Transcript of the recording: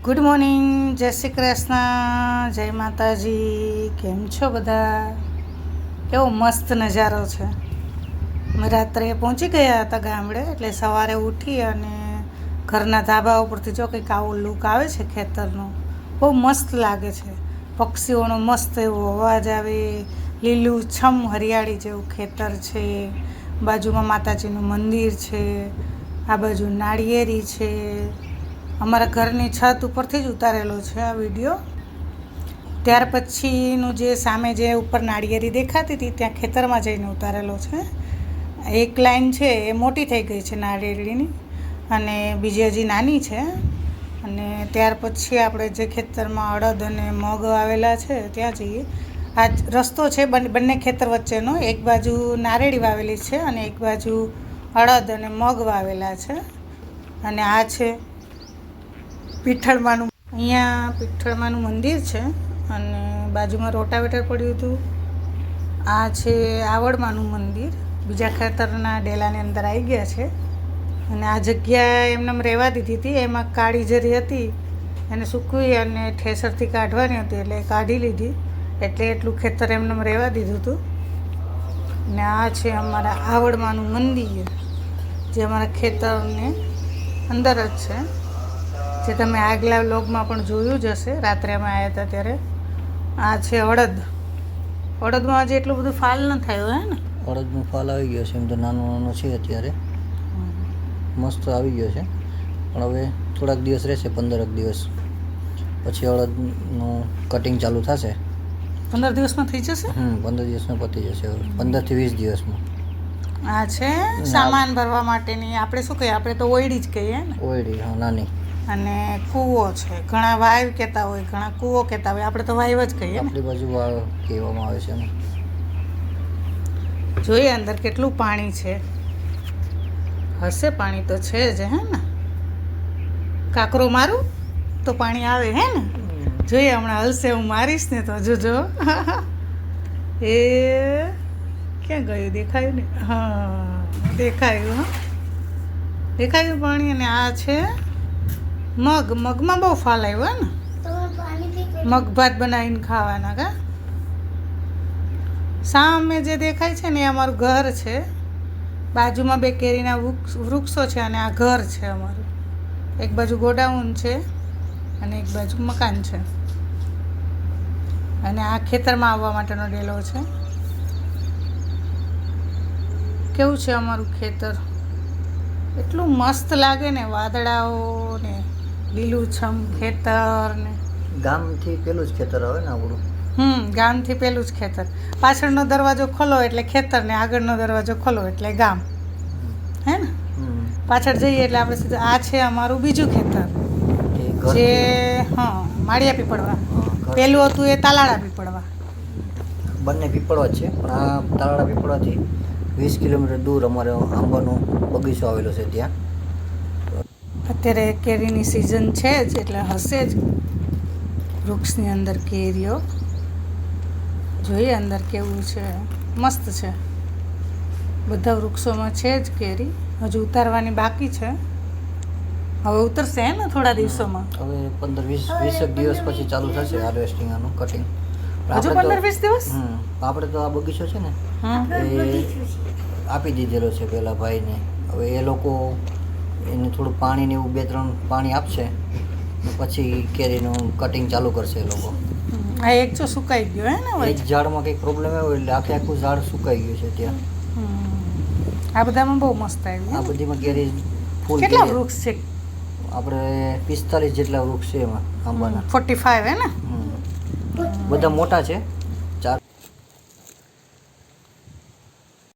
Good morning, જય શ્રી કૃષ્ણ, જય માતાજી. કેમ છો બધા? કેવો મસ્ત નજારો છે. અમે રાત્રે પહોંચી ગયા હતા ગામડે, એટલે સવારે ઉઠી અને ઘરના ધાબા ઉપરથી જો કંઈક આવો લુક આવે છે ખેતરનો. બહુ મસ્ત લાગે છે. પક્ષીઓનો મસ્ત એવો અવાજ આવે, લીલું છમ હરિયાળી જેવું ખેતર છે, બાજુમાં માતાજીનું મંદિર છે, આ બાજુ નાળિયેરી છે. અમારા ઘરની છત ઉપરથી જ ઉતારેલો છે આ વિડીયો. ત્યાર પછીનું જે સામે જે ઉપર નાળિયેરી દેખાતી હતી ત્યાં ખેતરમાં જઈને ઉતારેલો છે. એક લાઈન છે એ મોટી થઈ ગઈ છે નાળિયેરીની, અને બીજી હજી નાની છે. અને ત્યાર પછી આપણે જે ખેતરમાં અડદ અને મગ આવેલા છે ત્યાં જઈએ. આ રસ્તો છે બંને ખેતર વચ્ચેનો. એક બાજુ નારેળી વાવેલી છે અને એક બાજુ અડદ અને મગ વાવેલા છે. અને આ છે પીઠળમાનું, અહીંયા પીઠળમાનું મંદિર છે અને બાજુમાં રોટાવેટર પડ્યું હતું. આ છે આવડમાનું મંદિર. બીજા ખેતરના ડેલાની અંદર આવી ગયા છે. અને આ જગ્યા એમને રહેવા દીધી હતી. એમાં કાળી જરી હતી, એને સૂકવી અને ઠેસરથી કાઢવાની હતી, એટલે કાઢી લીધી. એટલે એટલું ખેતર એમને રહેવા દીધું હતું. ને આ છે અમારા આવડમાનું મંદિર, જે અમારા ખેતરની અંદર જ છે, જે તમે આગલા વ્લોગમાં પણ જોયું જ હશે. રાત્રે અમે આવ્યા હતા ત્યારે. આ છે અડદ. અડદમાં હજી એટલું બધું ફાલ ન થયું હે ને? અડદનો ફાલ આવી ગયો છે. એમ તો નાનો નાનો છે અત્યારે, મસ્ત આવી ગયો છે. પણ હવે થોડાક દિવસ રહેશે, 15 દિવસ પછી અડદનું કટિંગ ચાલુ થશે. 15 દિવસમાં થઈ જશે? 15 દિવસમાં પતી જશે. હવે 15 થી 20 દિવસમાં. આ છે સામાન ભરવા માટેની, આપણે શું કહીએ, આપણે તો ઓયડી જ કહીએ ને. ઓયડી, હા, નાની. અને કૂવો છે. ઘણા વાવ કહેતા હોય, ઘણા કૂવો કહેતા હોય. આપણે તો વાવ જ કહીએ ને. આપણી બાજુ વાવ કહેવામાં આવે છે ને. જોઈએ અંદર કેટલું પાણી છે. હશે પાણી તો છે જ, હે ને? કાંકરો મારું તો પાણી આવે, હે ને? જોઈએ હમણાં હલશે, હું મારીશ ને તો જોજો. એ ક્યાં ગયું? દેખાયું ને? હા, દેખાયું. હા, દેખાયું પાણી. અને આ છે મગ. મગમાં બહુ ફાલ આવ્યો ને. મગ ભાત બનાવીને ખાવાના. કા સામે જે દેખાય છે ને એ અમારું ઘર છે. બાજુમાં 2 કેરીના વૃક્ષો છે અને આ ઘર છે અમારું. એક બાજુ ગોડાઉન છે અને એક બાજુ મકાન છે. અને આ ખેતરમાં આવવા માટેનો ડેલો છે. કેવું છે અમારું ખેતર? એટલું મસ્ત લાગે ને, વાદળાઓ ને લીલુંછમ ખેતર ને. ગામથી પેલું જ ખેતર આવે ને આપણું. ગામથી પેલું જ ખેતર. પાછળનો દરવાજો ખોલો એટલે ખેતર, ને આગળનો દરવાજો ખોલો એટલે ગામ, હે ને? પાછળ જઈએ એટલે આપણે સીધું. આ છે અમારું બીજું ખેતર, જે માળિયા પીપળવા. પેલું હતું એ તાલાળા પીપળવા. બંને પીપળવા જ છે, પણ આ તાલાળા પીપળવાથી 20 કિલોમીટર દૂર અમારે આંબાનો બગીચો આવેલો છે. ત્યાં અત્યારે કેરીની સિઝન છે જ, એટલે હશે જ વૃક્ષની અંદર કેરીઓ. જોઈએ અંદર કેવું છે. મસ્ત છે. બધા વૃક્ષોમાં છે જ કેરી. હજુ ઉતારવાની બાકી છે. હવે ઉતરશે હે ને થોડા દિવસોમાં. હવે 15-20 દિવસ પછી ચાલુ થશે હાર્વેસ્ટિંગ, આનું કટિંગ. હજુ 15-20 દિવસ? આપણે તો આ બગીચો છે ને એ આપી દીધેલો છે પેલા ભાઈને. હવે એ લોકો એને થોડું પાણી ને એવું 2-3 પાણી આપશે, પછી કેરીનું કટિંગ ચાલુ કરશે એ લોકો. આ એક જો સુકાઈ ગયો હે ને? એક ઝાડમાં કંઈક પ્રોબ્લેમ આવ્યો એટલે આખું ઝાડ સુકાઈ ગયું છે ત્યાં. આ બધામાં બહુ મસ્ત આવ્યું. આ બધીમાં કેરી ફૂલ. કેટલા વૃક્ષ છે? આપણે 45 જેટલા વૃક્ષ છે એમાં આંબાના. 45 હે ને? બધા મોટા છે,